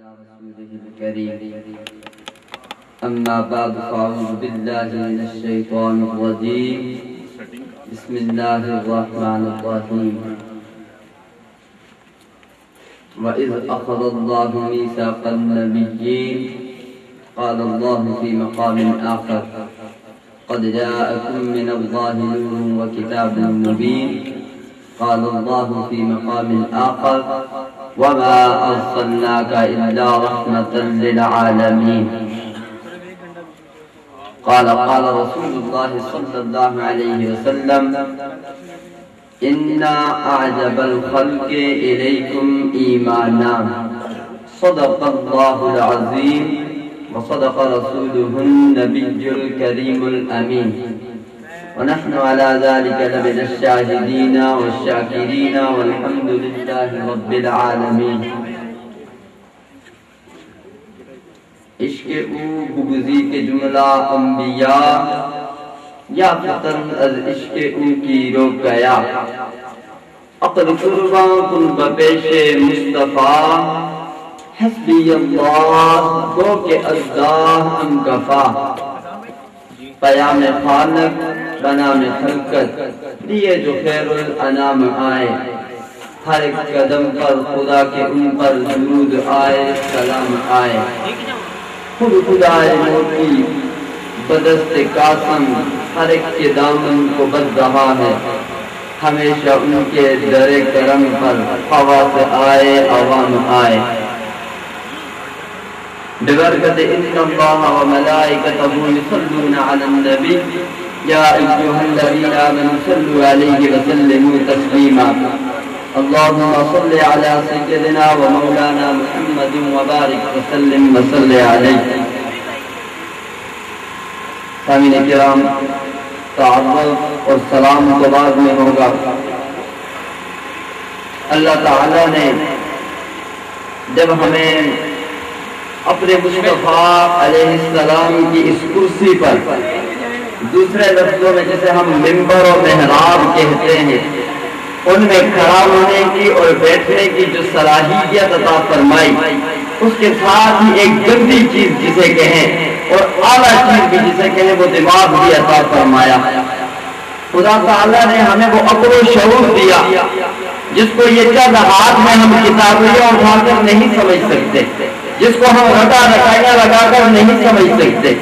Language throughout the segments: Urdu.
رسوله الكريم أما بعد فأعوذ بالله من الشيطان الرجيم بسم الله الرحمن الرحيم وإذ أخذ الله ميثاق النبيين قال الله في مقام آخر قد جاءكم من الله نور وكتاب مبين قال الله في مقام آخر وما أرسلناك إلا رحمة للعالمين قال رسول الله صلى الله عليه وسلم إن أعجب الخلق إليكم إيمانا صدق الله العظيم وصدق رسوله النبي الكريم الأمين ونحن على ذلك لمن الشاهدين والشاكرين والحمد لله رب العالمين عشق او بغضی کے جملہ انبیاء یا فتن از عشق او کی رو گیا عقل قربان کن بپیش مصطفیٰ حسبی اللہ گو کے ازداہ ام گفا پیام خالق بنام خلقت لیے جو خیر الانام آئے ہر ایک قدم پر خدا کے ان پر درود آئے سلام آئے خود خدائے موتی بدست قاسم ہر ایک کے دامن کو بد رہا ہے ہمیشہ ان کے در کرم پر ہوا سے آئے عوام آئے ببرکت ان اللہ وملائکتہ یصلون علی النبی یا ایھا الذین آمنوا صلوا علیہ وسلموا تسلیما اللهم صل على سيدنا ومولانا محمد وبارك وسلم وصل عليه سامعین کرام تعارف اور سلام تو بعد میں ہوگا اللہ تعالیٰ نے جب ہمیں اپنے مصطفیٰ علیہ السلام کی اس کرسی پر دوسرے لفظوں میں جسے ہم منبر و محراب کہتے ہیں ان میں کھڑا ہونے کی اور بیٹھنے کی جو صلاحیت عطا فرمائی اس کے ساتھ ہی ایک گندی چیز جسے کہیں اور اعلیٰ چیز بھی جسے کہیں وہ دماغ بھی عطا فرمایا خدا تعالیٰ نے ہمیں وہ عقل و شعور دیا جس کو یہ چند ہاتھ میں ہم کتابیاں اٹھا کر نہیں سمجھ سکتے جس کو ہم رٹائیاں لگا کر نہیں سمجھ سکتے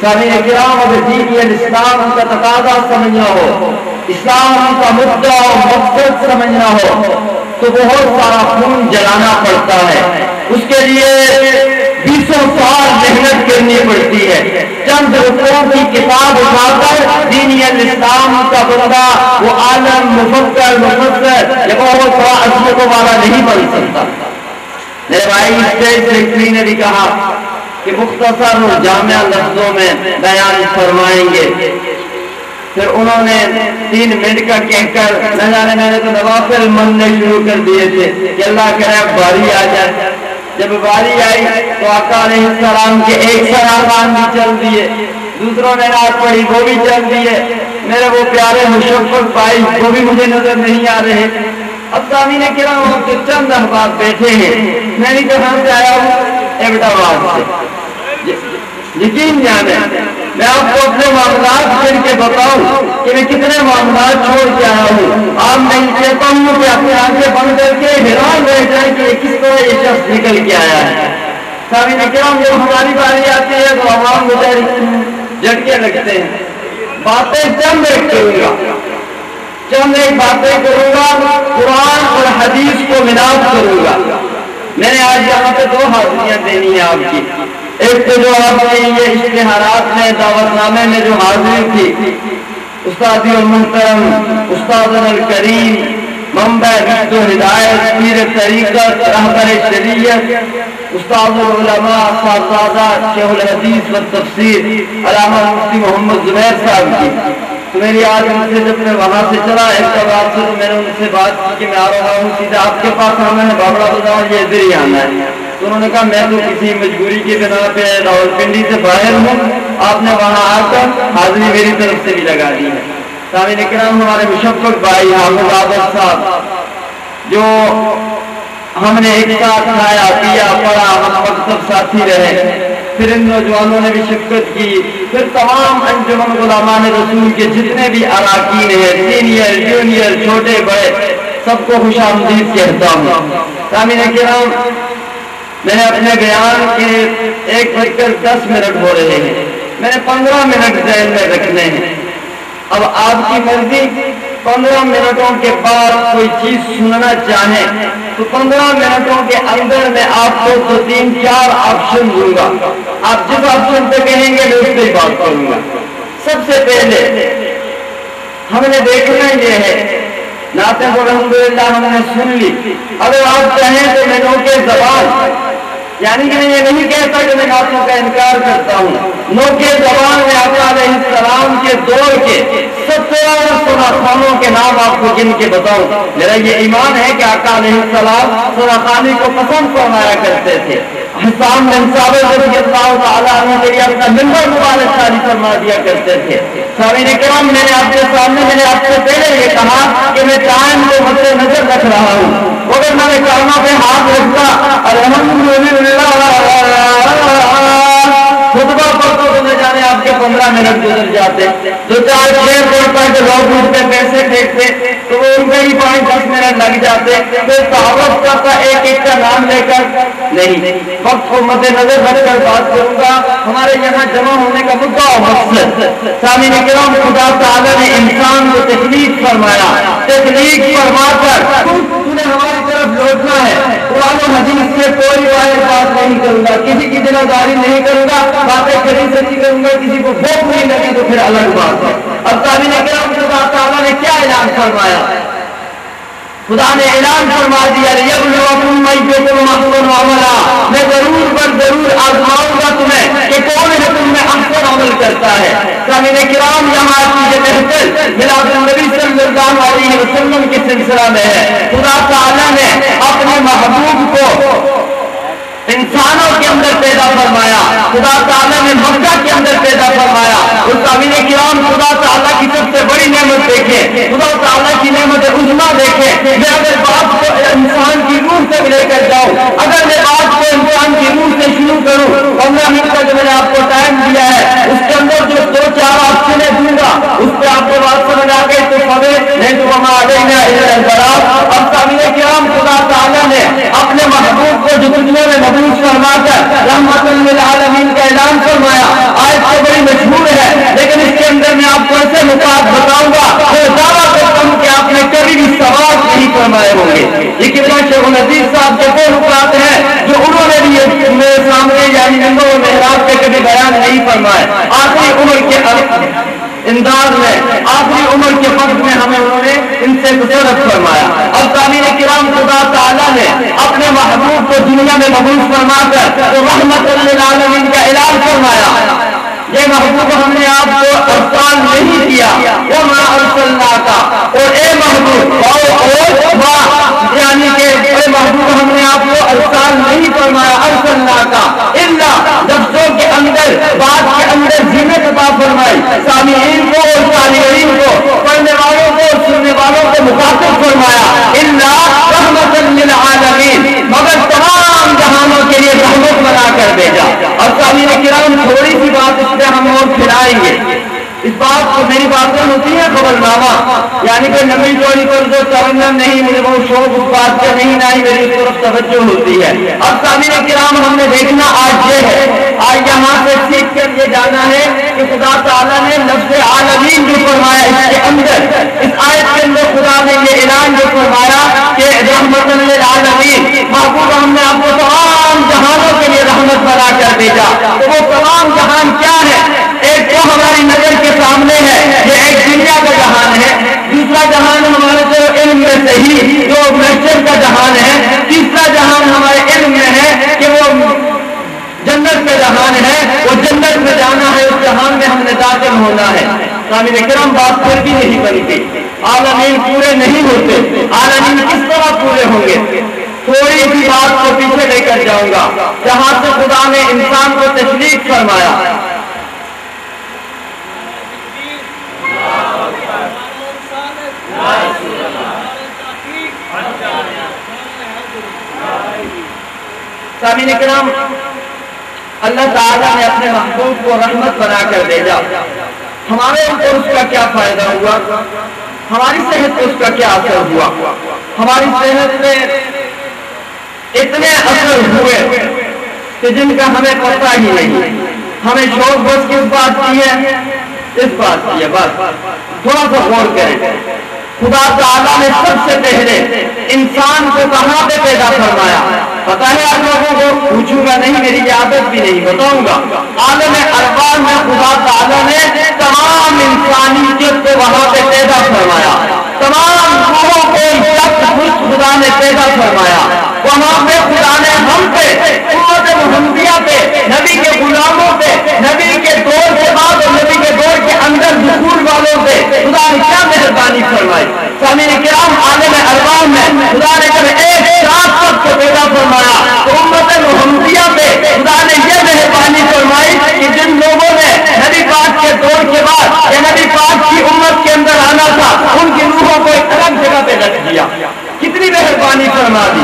سامعین کرام اگر دین الاسلام کا تقاضا سمجھنا ہو اسلام کا مدعا اور مقصد سمجھنا ہو تو بہت سارا خون جلانا پڑتا ہے اس کے لیے 20 سال محنت کرنی پڑتی ہے چند رکوعوں کی کتاب اٹھا کر دین الاسلام کا بندہ وہ عالم مفکر مفسر یہ بہت بڑا عظمتوں والا نہیں بن سکتا میرے بھائی اسٹیج سیکٹری نے بھی کہا کہ مختصر اور جامع لفظوں میں بیان فرمائیں گے پھر انہوں نے 3 منٹ کا کہہ کر نہ جانے میں نے تو نوافل مننے شروع کر دیے تھے کہ اللہ کرے باری آ جائے جب باری آئی تو آقا علیہ السلام کے ایک سرآسان بھی چل دیے دوسروں نے رات پڑھی وہ بھی چل دیے میرے وہ پیارے مشفق بھائی وہ بھی مجھے نظر نہیں آ رہے اب سامعین کرام تو چند احباب بیٹھے ہیں میں بھی کہاں سے آیا ہوں ایبٹ آباد سے یقین جانے میں آپ کو اپنے معاملات چھوڑ کے بتاؤں کہ میں کتنے معاملات چھوڑ کے آیا ہوں آپ میں کہتا ہوں کہ اپنے آنکھیں بند کر کے حیران رہ جائیں کہ کس طرح یہ شخص نکل کے آیا ہے سامعین کرام جب ہماری باری آتی ہے تو عوام بیچارے جھٹکے لگتے ہیں باتیں چند ایک کروں گا قرآن اور حدیث کو ملاپ کروں گا میں نے آج یہاں پہ 2 حاضریاں دینی ہیں آپ کی ایک تو جو آپ نے یہ اشتہارات میں دعوت نامے میں جو حاضر تھی استاد محترم استاد الکریم منبع رشد و ہدایت پیر طریقت رہبر شریعت استاد العلماء صاحبزادہ شیخ الحدیث و تفسیر علامہ مفتی محمد زبیر صاحب کی تو میری آج ان سے جب میں وہاں سے چلا ایک بار سے تو میں نے ان سے بات کی کہ میں آ رہا ہوں سیدھا آپ کے پاس آنا ہے بابڑا بازار یہ ادھر ہی آنا ہے تو انہوں نے کہا میں تو کسی مجبوری کی بنا پہ راولپنڈی سے باہر ہوں آپ نے وہاں آ کر حاضری میری طرف سے بھی لگا دی ہے سامعین کرام ہمارے مشفق بھائی حافظ عابد صاحب جو ہم نے ایک ساتھ کھایا پیا پڑھا، ہم مکتب ساتھی رہے، پھر ان نوجوانوں نے بھی شرکت کی، پھر تمام انجمن علماء رسول کے جتنے بھی اراکین ہیں، سینئر جونیئر چھوٹے بڑے، سب کو خوش آمدید کہتا ہوں۔ سامعین کرام، میں نے اپنے بیان کے 1:10 ہو رہے ہیں، میں نے 15 منٹ ذہن میں رکھنے ہیں۔ اب آپ کی مرضی 15 منٹوں کے بعد کوئی چیز سننا چاہیں تو 15 منٹوں کے اندر میں آپ کو 2-3-4 آپشن دوں گا، آپ جس آپشن پہ کہیں گے میں اس پہ بات کروں گا۔ سب سے پہلے ہم نے دیکھنا یہ ہے، نعتیں تو الحمدللہ ہم نے سن لی، اگر آپ چاہیں تو میں نوکے زبان، یعنی کہ میں یہ نہیں کہتا کہ میں نعتوں کا انکار کرتا ہوں، نوکے زبان میں آقا علیہ السلام کے دور کے 70 سراخانوں کے نام آپ کو گن کے بتاؤں۔ میرا یہ ایمان ہے کہ آقا علیہ السلام سراخانی کو پسند فرمایا کرتے تھے۔ حسام بن ثابت رضی اللہ تعالیٰ عنہ کے لیے اپنا منبر مبارک جاری فرما دیا کرتے تھے۔ سامعین کرام، میں نے آپ کے سامنے، میں نے آپ سے پہلے یہ کہا کہ میں ٹائم کو مد نظر رکھ رہا ہوں، اگر میں نے کاموں پہ ہاتھ رکھتا الحمدللہ خطبہ پڑھتا تو نہ جانے آپ کے 15 منٹ گزر جاتے، 2-4-6 پوائنٹ لوگ مجھ پہ پیسے پھینکتے تو وہ ان کے ہی 5-10 منٹ لگ جاتے، پھر تعارف کرتا ایک ایک کا نام لے کر نہیں، وقت کو مد نظر رکھ کر بات کروں گا۔ ہمارے یہاں جمع ہونے کا مدعا اور مقصد، سامعین کرام، خدا تعالیٰ نے انسان کو تخلیق فرمایا، تخلیق فرما کر تُونے ہماری طرف لوٹنا ہے، قرآن و حدیث سے کوئی بات نہیں کروں گا، کسی کی دل داری نہیں کروں گا، باتیں کہیں سے نہیں کروں گا، کسی کو بھوک نہیں لگی تو پھر الگ بات ہے۔ اب سامعین کرام، خدا تعالیٰ نے کیا اعلان فرمایا؟ خدا نے اعلان فرما دیا لِيَبْلُوَكُمْ أَيُّكُمْ أَحْسَنُ عَمَلًا، میں ضرور آزماؤں گا تمہیں کہ کون ہے تم میں احسن عمل کرتا ہے۔ سامعین کرام، یہاں چیز بہتر میلاد النبی صلی اللہ علیہ وسلم کے سلسلہ میں ہے۔ خدا تعالیٰ نے اپنے محبوب کو انسانوں کے اندر پیدا فرمایا، خدا تعالیٰ نے مکہ کے اندر پیدا فرمایا۔ اور سامعین کرام، خدا تعالیٰ کی سب سے بڑی نعمت دیکھیں، خدا تعالیٰ کی نعمت عظمیٰ دیکھیں۔ میں اگر بات کو انسان کی روح سے لے کر جاؤں، اگر میں بات کو انسان کی روح سے شروع کروں، 15 منٹ کا جو میں نے آپ کو ٹائم دیا ہے، اس کے اندر جو 2-4 آپشنیں دوں گا، اس پہ آپ کو بات سمجھ آ گئی تو فوراً نہیں تو وما علینا الا البلاغ۔ اب سامعین کرام، خدا تعالیٰ نے اپنے محبوب کو جو دنیا میں مبعوث فرما کر رحمت للعالمین کا اعلان فرمایا، آیت تو بڑی مشہور ہے، لیکن اس کے اندر میں آپ کو ایسے نکات بتاؤں گا تو دعویٰ کرتا ہوں کہ آپ نے کبھی بھی سوال نہیں فرمائے ہوں گے۔ یہ کتنا شیخ العزیز صاحب کے وہ نکات ہیں جو انہوں نے بھی میرے سامنے یعنی نمبر و محراب کے کبھی بیان نہیں فرمائے۔ آخری عمر کے انداز میں، آخری عمر کے وقت میں ہمیں انہوں نے ان سے تصرف فرمایا۔ اب سامعین کرام، خدا تعالیٰ نے اپنے محبوب کو دنیا میں مبعوث فرما کر رحمت للعالمین کا اعلان فرمایا۔ یہ محبوب ہم نے آپ کو ارسال نہیں کیا، وما ارسلناک، اور اے محبوب یعنی کہ اے محبوب ہم نے آپ کو ارسال نہیں فرمایا، ارسلناک الا لفظوں کے اندر، بات کے اندر زینت عطا فرمائی، سامعین کو اور سامعین کو، پڑھنے والوں کو اور سننے والوں کو مخاطب فرمایا، الا رحمت للعالمین، مگر تمام جہانوں کے لیے رحمت بنا کر بھیجا۔ اور سامعین کرام، تھوڑی سی بات اس پہ ہم اور پھیلائیں گے، اس بات کو میری باتیں ہوتی ہیں خبر نامہ، یعنی کہ نبی چوری کر دو ترنم نہیں، مجھے بہت شوق اس بات کا نہیں، نہ ہی میری اس طرف توجہ ہوتی ہے۔ اب سامعین کرام، ہم نے دیکھنا آج یہ ہے، آج یہاں سے سیکھ کر یہ جانا ہے کہ خدا تعالیٰ نے لفظ عالمین جو فرمایا، اس کے اندر، اس آیت کے اندر خدا نے یہ اعلان جو فرمایا کہ رحمت للعالمین، محبوب ہم نے آپ کو تمام جہانوں کے لیے رحمت بنا کر بھیجا۔ تو وہ تمام جہان کیا ہے؟ ایک تو ہماری نظر کے سامنے ہے، یہ ایک دنیا کا جہان ہے، دوسرا جہان ہمارے جو علم میں صحیح جو محشر کا جہان ہے، تیسرا جہان ہمارے علم میں ہے کہ وہ جنت کا جہان ہے، وہ جنت میں جانا ہے، اس جہان میں ہم نے داخل ہونا ہے۔ سامعین کرام، بات پھر بھی نہیں بنتی، عالمین پورے نہیں ہوتے، عالمین کس طرح پورے ہوں گے؟ تھوڑی سی بات کو پیچھے لے کر جاؤں گا، جہاں سے خدا نے انسان کو تخلیق فرمایا۔ سامعین کرام، اللہ تعالیٰ نے اپنے محبوب کو رحمت بنا کر بھیجا، ہمارے اوپر اس کا کیا فائدہ ہوا؟ ہماری صحت پہ اس کا کیا اثر ہوا؟ ہماری صحت میں اتنے اثر ہوئے کہ جن کا ہمیں پتہ ہی نہیں۔ ہمیں شوق بس کس بات کی ہے؟ اس بات کی ہے۔ بس تھوڑا سا غور کریں، خدا تعالیٰ نے سب سے پہلے انسان کو کہاں پہ پیدا فرمایا؟ پتہ ہے آپ لوگوں کو؟ پوچھوں گا نہیں، میری عادت بھی نہیں، بتاؤں گا۔ عالم ارواح میں خدا تعالیٰ نے تمام انسانیت کو وہاں پہ پیدا فرمایا، تمام روحوں کو خدا نے پیدا فرمایا۔ وہاں پہ خدا نے ہم پہ، امت محمدیہ پہ، نبی کے غلاموں پہ، نبی کے دور کے بعد اور نبی کے دور کے اندر دخول والوں پہ خدا نے کیا مہربانی فرمائی؟ سامعین کرام، عالم ارواح میں خدا نے جب ایک ساتھ سب کو پیدا فرمایا تو امت محمدیہ پہ خدا نے یہ مہربانی فرمائی کہ جن لوگوں نے نبی پاک کے دور کے بعد یا نبی پاک کی امت کے اندر آنا تھا، ان کی روحوں کو ایک الگ جگہ پہ رکھ دیا۔ کتنی مہربانی فرما دی۔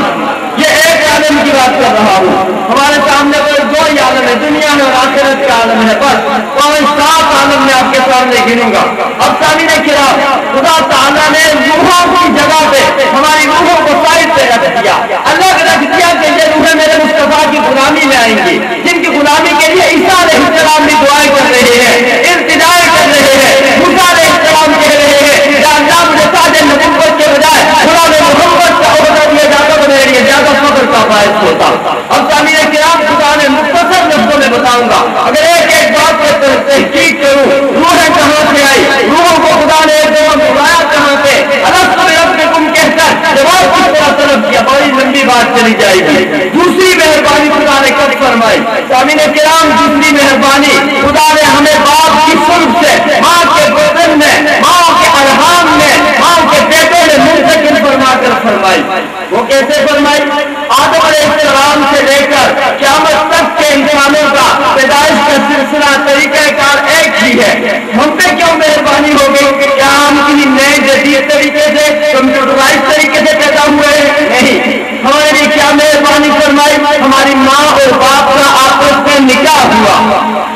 یہ ایک عالم کی بات کر رہا ہوں، ہمارے سامنے کوئی دو ہی عالم ہے، دنیا میں اور آخرت کا عالم ہے، بس 5-7 عالم میں آپ کے سامنے گنوں گا۔ اب سامعین کرام، خدا تعالیٰ نے روحوں کی جگہ پہ ہماری روحوں کو سائڈ پہ رکھ دیا، الگ رکھ دیا کہ یہ روحیں میرے مصطفیٰ کی غلامی میں آئیں گی، جن کی غلامی کے لیے عیسیٰ علیہ السلام بھی دعائیں کر رہے ہیں، التجائیں کر رہے ہیں۔ موسیٰ علیہ السلام کہہ رہے ہیں یا اللہ مجھے تاج نبوت کے بجائے خدا نے محمد کا عہدہ دیا جاتا تو میرے لیے زیادہ فخر کا باعث ہوتا۔ اب سامعین کرام، خدا نے مختصر لفظوں میں بتاؤں گا، اگر ایک ایک بات پر تحقیق کروں، روحیں کہاں سے آئی، روحوں کو خدا نے ایک جگہ بلایا کہاں سے، الست بربکم کہہ کر جواب کس طرح طلب کیا، بڑی لمبی بات چلی جائے گی۔ دوسری مہربانی خدا نے کب فرمائی؟ سامعین کرام، دوسری مہربانی خدا نے ہمیں باپ کی سلب سے، ماں کے بدن میں، ماں کے ارحام میں، ماں کے پیٹوں میں منتقل فرما کر فرمائی۔ وہ کیسے فرمائی؟ آدم علیہ السلام سے لے کر قیامت تک کے انسانوں کا پیدائش کا سلسلہ طریقہ کار ایک ہی ہے۔ ہم پہ کیوں مہربانی ہو گئی؟ کیا ہم کسی نئے جدید طریقے سے، کمپیوٹرائز طریقے سے پیدا ہوئے ہیں؟ نہیں۔ ہمارے لیے کیا مہربانی فرمائی؟ ہماری ماں اور باپ کا آپس میں نکاح ہوا،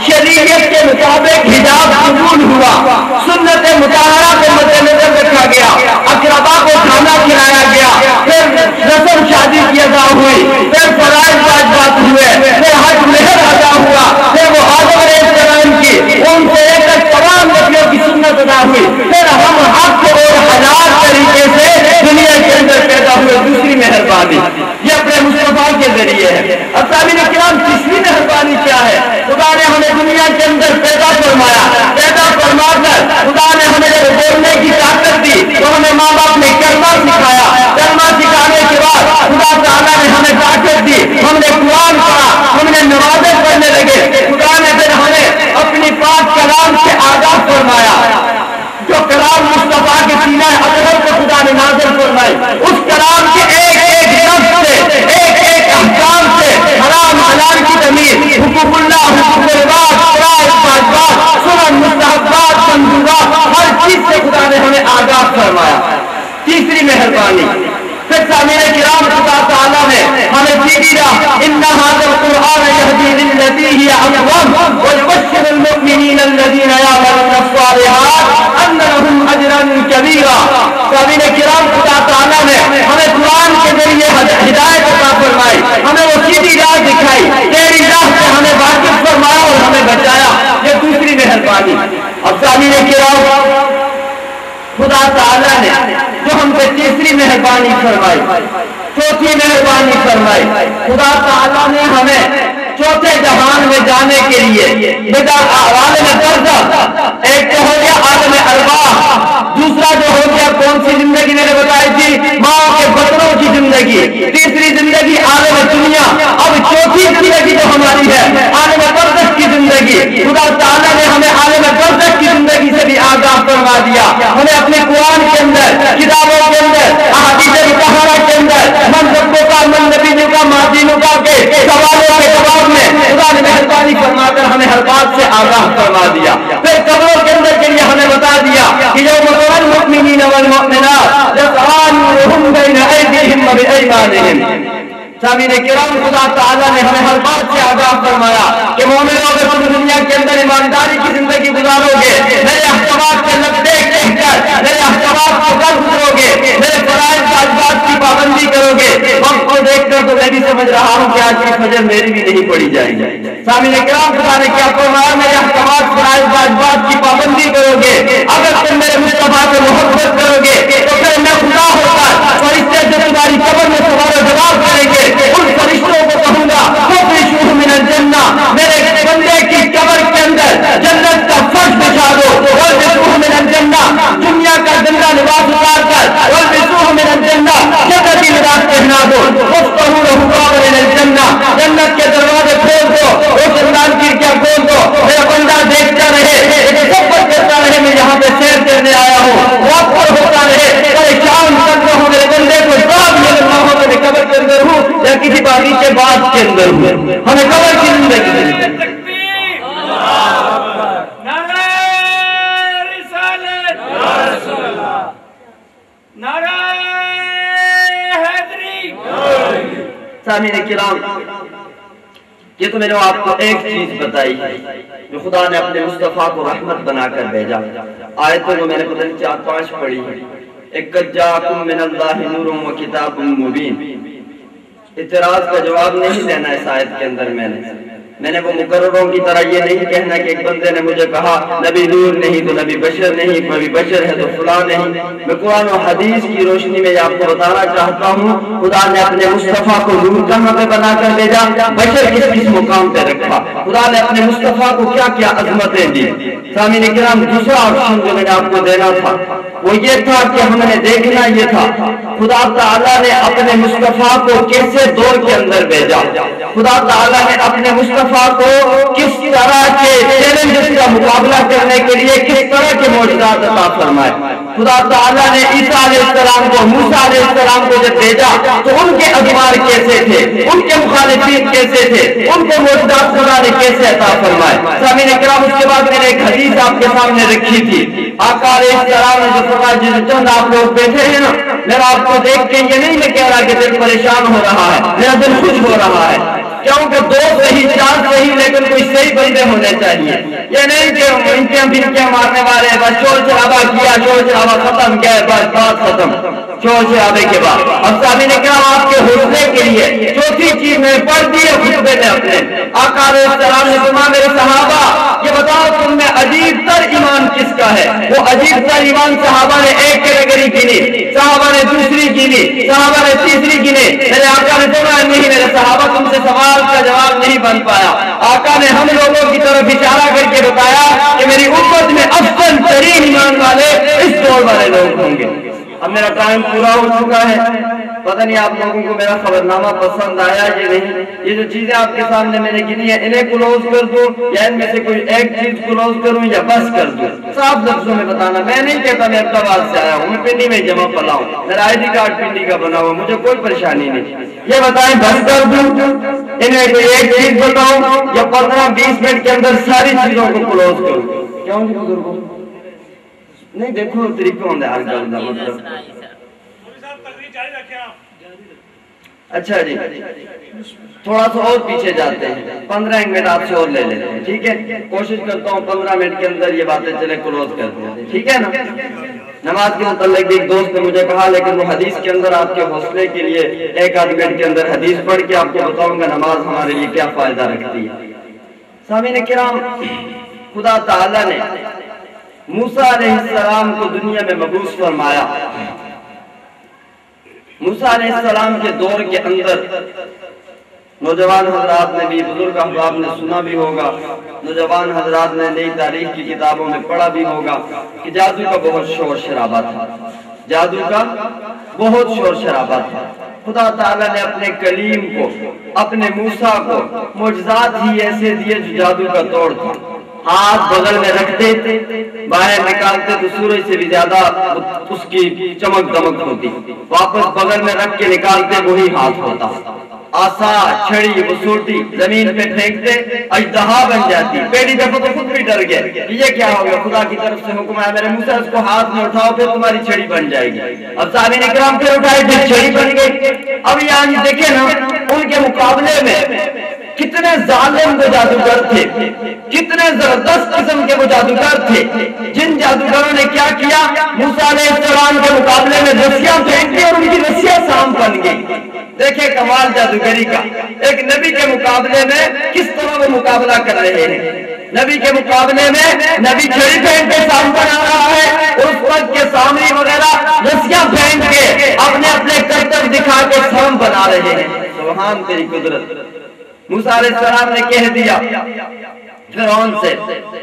شریعت کے مطابق حجاب قبول ہوا، سنت مطہرہ کو مد نظر رکھا گیا، اقربا کو کھانا کھلایا گیا، پھر رسم شادی کی ادا ہوئی، پھر فرائض واجبات ہوئے، پھر حج مہر ادا ہوا، پھر وہ آدم علیہ السلام کی ان سے لے کر تمام نبیوں کی سنت ادا ہوئی، پھر ہم حق اور حلال طریقے سے دنیا کے اندر پیدا ہوئے۔ دوسری مہربانی یہ اپنے مصطفیٰ کے ذریعے ہے۔ اب سامعین کرام، تیسری مہربانی کیا ہے؟ خدا نے ہمیں دنیا کے اندر پیدا فرمایا، پیدا فرما کر خدا نے ہمیں جب بولنے کی طاقت دی تو ہمیں ماں باپ نے کلمہ سکھایا، کلمہ سکھانے کے بعد خدا تعالیٰ نے ہمیں طاقت دی، ہم نے قرآن پڑھا، ہم نے نمازیں پڑھنے لگے، خدا نے پھر ہمیں اپنی پاک کلام سے آگاہ فرمایا، جو کلام مصطفیٰ کے سینہ اطہر کو خدا نے نازل فرمائی، اس کلام کے ایک ایک لفظ سے، ایک ایک احکام سے، حرام حلال کی تمیز، حقوق اللہ، حقوق العباد، فرائض واجبات، سنن مستحبات، مندوبات، ہر چیز سے خدا نے ہمیں آگاہ فرمایا۔ تیسری مہربانی پھر سامعین کرام، خدا تعالیٰ نے ہمیں سیدھی راہ، ان ھذا القرآن یہدی للتی ہی اقوم ویبشر المؤمنین الذین یعملون الصالحات ان لهم اجرا کبیرا۔ سامعین کرام، خدا تعالیٰ نے ہمیں قرآن کے ذریعے ہدایت عطا فرمائی، ہمیں وہ سیدھی راہ دکھائی، تیری راہ سے ہمیں واقف فرمایا اور ہمیں بچایا۔ یہ دوسری مہربانی۔ اب سامعین کرام، خدا تعالیٰ نے جو ہم پہ تیسری مہربانی فرمائی، چوتھی مہربانی فرمائی، خدا تعالیٰ نے ہمیں چوتھے جہان میں جانے کے لیے عالم برزخ، ایک تو ہو گیا عالم ارواح، دوسرا جو ہو گیا کون سی زندگی میں نے بتائی تھی؟ ماں کے بطنوں کی زندگی، تیسری زندگی عالم دنیا، اب چوتھی زندگی جو ہماری ہے عالم برزخ کی زندگی۔ خدا تعالیٰ نے ہمیں عالم برزخ کی زندگی سے بھی آگاہ فرما دیا، ہمیں اپنے قرآن کے اندر، کتابوں کے اندر، احادیث مطہرہ کے اندر من ربوں کا، من نبیوں کا، مادینوں کا کے سوالوں کے جواب میں خدا نے مہربانی فرما کر ہمیں ہر بات سے آگاہ فرما دیا۔ پھر قبروں کے اندر کے لیے ہمیں بتا دیا کہ یوم تری المؤمنین والمؤمنات یسعی نورهم بین ایدیہم وبایمانہم۔ سامعین کرام، خدا تعالیٰ نے ہمیں ہر بات سے آگاہ فرمایا کہ مومنوں اگر تم دنیا کے اندر ایمانداری کی زندگی گزارو گے، میرے احکامات کے لبے کہہ کر میرے احکامات کو کر گزرو گے، میرے فرائض واجبات کی پابندی کرو گے، وقت کو دیکھ کر تو میں بھی سمجھ رہا ہوں کہ آج کی فجر میری بھی نہیں پڑی جائے گی۔ سامعین کرام، خدا نے کیا فرمایا؟ میرے احکامات فرائض واجبات کی پابندی کرو گے، اگر تم میرے مصطفیٰ سے محبت کرو گے تو پھر میں خدا ہوتا فرشتے جو تمہاری قبر میں سوال و جواب کریں گے، ان فرشتوں کو کہوں گا فَفْرِشُوهُ مِنَ الْجَنَّةِ، میرے بندے کی قبر کے اندر جنت کا فرش بچھا دو، وَالْبِسُوهُ مِنَ الْجَنَّةِ، دنیا کا گندا لباس اتار کر وَالْبِسُوهُ مِنَ الْجَنَّةِ، جنتی لباس پہنا دو، وَافْتَحُوا لَهُ بَابًا مِنَ الْجَنَّةِ، جنت کے دروازے کھول دو، روشندان کھڑکیاں کھول دو، میرا بندہ دیکھتا رہے، سفر کرتا رہے، میں یہاں پہ سیر کرنے آیا ہوں، واپس ہوتا رہے، پریشان کرتا ہوں میرے بندے کو، صاحب یہ لگا ہوں میں قبر کے اندر ہوں یا کسی باغی کے بعد کے اندر ہوں، ہمیں قبر کی زندگی دے۔ سامعین کرام، یہ تو میں نے آپ کو ایک چیز بتائی ہے جو خدا نے اپنے مصطفیٰ کو رحمت بنا کر بھیجا۔ آیتوں کو میں نے پتہ نہیں 4-5 پڑھی ہے۔ ایک قَدْ جَاءَكُم مِّنَ اللَّهِ نُورٌ وَكِتَابٌ مُّبِينٌ، اعتراض کا جواب نہیں دینا اس آیت کے اندر۔ میں نے وہ مقرروں کی طرح یہ نہیں کہنا کہ ایک بندے نے مجھے کہا نبی نور نہیں تو نبی بشر نہیں، نبی بشر ہے تو فلاں نہیں۔ میں قرآن و حدیث کی روشنی میں آپ کو بتانا چاہتا ہوں خدا نے اپنے مصطفیٰ کو نور کہاں پہ بنا کر بھیجا، بشر کس مقام پہ رکھا، خدا نے اپنے مصطفیٰ کو کیا کیا عظمتیں دی۔ سامعین کرام، دوسرا آپشن جو میں نے آپ کو دینا تھا وہ یہ تھا کہ ہم نے دیکھنا یہ تھا خدا تعالیٰ نے اپنے مصطفیٰ کو کیسے دور کے اندر بھیجا، خدا تعالیٰ نے اپنے مصطفیٰ کو کس طرح کے چیلنجز کا مقابلہ کرنے کے لیے کس طرح کے معجزات عطا فرمائے۔ خدا تعالیٰ نے عیسیٰ علیہ السلام کو، موسیٰ علیہ السلام کو جب بھیجا تو ان کے ادوار کیسے تھے، ان کے مخالفین کیسے تھے، ان کو معجزات خدا نے کیسے عطا فرمائے۔ سامعین کرام، اس کے بعد میں نے ایک حدیث آپ کے سامنے رکھی تھی، آقا علیہ السلام نے جو فرمایا، جس چند آپ لوگ بیٹھے ہیں نا، میرا آپ کو دیکھ کے یہ نہیں میں کہہ رہا کہ دل پریشان ہو رہا ہے، میرا دل خوش ہو رہا ہے، کیونکہ 2 صحیح 4 صحیح لیکن کوئی صحیح بندے ہونے چاہیے۔ یہ نہیں کہ انکیاں بنکیاں مارنے والے بس شور شرابہ کیا، شور شرابہ ختم کیا، بس بات ختم شور شرابے کے بعد۔ اب سامعین کرام، آپ کے حوصلے کے لیے چوتھی چیز میں پڑھ دی ہے خطبے میں اپنے، آقا علیہ السلام نے فرمایا میرے صحابہ یہ بتاؤ تم میں عجیب تر ایمان کس کا ہے؟ وہ عجیب تر ایمان صحابہ نے ایک کیٹیگری گنی، صحابہ نے دوسری گنی، صحابہ نے تیسری گنے۔ میرے آقا نے فرمایا نہیں میرے صحابہ تم سے سوال کا جواب نہیں بن پایا۔ آقا نے ہم لوگوں کی طرف اشارہ کر کے بتایا کہ میری امت میں افضل ترین ایمان والے اس دور والے لوگ ہوں گے۔ اب میرا ٹائم پورا ہو چکا ہے، پتہ نہیں آپ لوگوں کو میرا خبرنامہ پسند آیا یا نہیں۔ یہ جو چیزیں آپ کے سامنے میں نے گنی ہیں انہیں کلوز کر دوں یا ان میں سے کوئی ایک چیز کلوز کروں یا بس کر دوں، صاف لفظوں میں بتانا۔ میں نہیں کہتا میں احمدآباد سے آیا ہوں، میں پنڈی میں جمع پلا ہوں، میرا آئی ڈی کارڈ پنڈی کا بنا ہوا، مجھے کوئی پریشانی نہیں۔ یہ بتائیں بس کر دوں، انہیں کوئی ایک چیز بتاؤں یا 15-20 منٹ کے اندر ساری چیزوں کو کلوز کروں؟ کیوں جی بزرگوں؟ نہیں دیکھو طریقہ ہوندہ ہر گل دا مطلب۔ اچھا جی، تھوڑا سا اور پیچھے جاتے ہیں، 15 منٹ آپ سے اور لے لیتے ہیں، ٹھیک ہے؟ کوشش کرتا ہوں 15 منٹ کے اندر یہ باتیں چلے کلوز کرتے ہیں، ٹھیک ہے نا؟ نماز کے متعلق ایک دوست نے مجھے کہا لیکن وہ حدیث کے اندر آپ کے حوصلے کے لیے 1-8 منٹ کے اندر حدیث پڑھ کے آپ کو بتاؤں گا نماز ہمارے لیے کیا فائدہ رکھتی ہے۔ سامعین کرام، خدا تعالیٰ نے موسیٰ علیہ السلام کو دنیا میں مبعوث فرمایا۔ موسیٰ علیہ السلام کے دور کے اندر نوجوان حضرات نے بھی، بزرگ احباب نے سنا بھی ہوگا، نوجوان حضرات نے نئی تاریخ کی کتابوں میں پڑھا بھی ہوگا کہ جادو کا بہت شور شرابہ تھا، جادو کا بہت شور شرابہ تھا۔ خدا تعالیٰ نے اپنے کلیم کو، اپنے موسیٰ کو معجزات ہی ایسے دیے جو جادو کا توڑ تھا۔ ہاتھ بغل میں رکھتے باہر نکالتے تو سورج سے بھی زیادہ اس کی چمک دمک ہوتی، واپس بغل میں رکھ کے نکالتے وہی ہاتھ ہوتا۔ آسا چھڑی وسوٹی زمین پہ پھینکتے اژدہا بن جاتی. پہلی دفعہ تو خود بھی ڈر گئے یہ کیا ہوگا. خدا کی طرف سے حکم آیا میرے موسیٰ اس کو ہاتھ میں اٹھاؤ پھر تمہاری چھڑی بن جائے گی. اب صحابہ کرام پھر اٹھائے پھر چھڑی بن گئی. اب یہاں دیکھیں نا ان کے مقابلے میں کتنے ظالم وہ جادوگر تھے, کتنے زبردست قسم کے وہ جادوگر تھے. جن جادوگروں نے کیا کیا, موسیٰ علیہ السلام کے مقابلے میں رسیاں پھینک دی اور ان کی رسیاں سام بن گئی. دیکھیں کمال جادوگری کا. ایک نبی کے مقابلے میں کس طرح وہ مقابلہ کر رہے ہیں. نبی کے مقابلے میں نبی چھڑی پھینک کے سام بنا رہا ہے, اس وقت کے سامری وغیرہ رسیاں پھینک کے اپنے اپنے کرتب دکھا کے سام بنا رہے ہیں. سبحان تیری قدرت. موسیٰ علیہ السلام نے کہہ دیا فرعون سے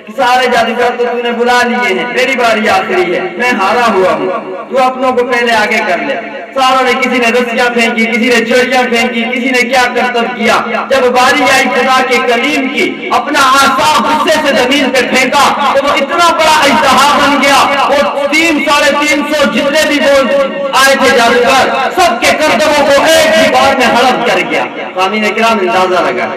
کہ سارے جادوگر تو نے بلا لیے ہیں, میری باری آخری ہے, میں ہارا ہوا ہوں, تو اپنوں کو پہلے آگے کر لے. ساروں نے کسی نے رسیاں پھینکی, کسی نے چھڑیاں پھینکی, کسی نے کیا کرتب کیا. جب باری آئی خدا کے کلیم کی, اپنا عصا غصے سے زمین پہ پھینکا تو وہ اتنا بڑا اژدہا بن گیا. وہ 300 جتنے بھی وہ آئے تھے جادوگر سب کے کرتبوں کو ایک ہی بار میں ہڑپ کر گیا. سامعین کرام اندازہ لگا.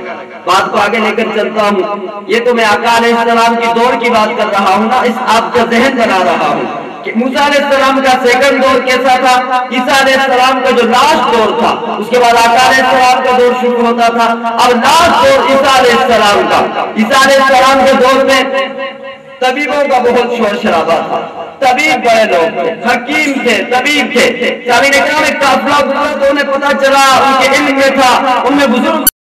بات کو آگے لے کر چلتا ہوں. یہ تو میں آقا علیہ السلام کی دور کی بات کر رہا ہوں نا, اس آپ کا ذہن بنا رہا ہوں کہ موسیٰ علیہ السلام کا سیکنڈ دور کیسا تھا. عیسیٰ علیہ السلام کا جو لاسٹ دور تھا, اس کے بعد آقا علیہ السلام کا دور شروع ہوتا تھا. اب لاسٹ دور عیسیٰ علیہ السلام کا. عیسیٰ علیہ السلام کے دور میں طبیبوں کا بہت شور شرابہ تھا. طبیب بڑے لوگ تھے, حکیم تھے, طبیب تھے. سامعین کرام ایک قافلہ گزرا تو انہیں پتہ چلا ان کے علم میں تھا, ان میں بزرگ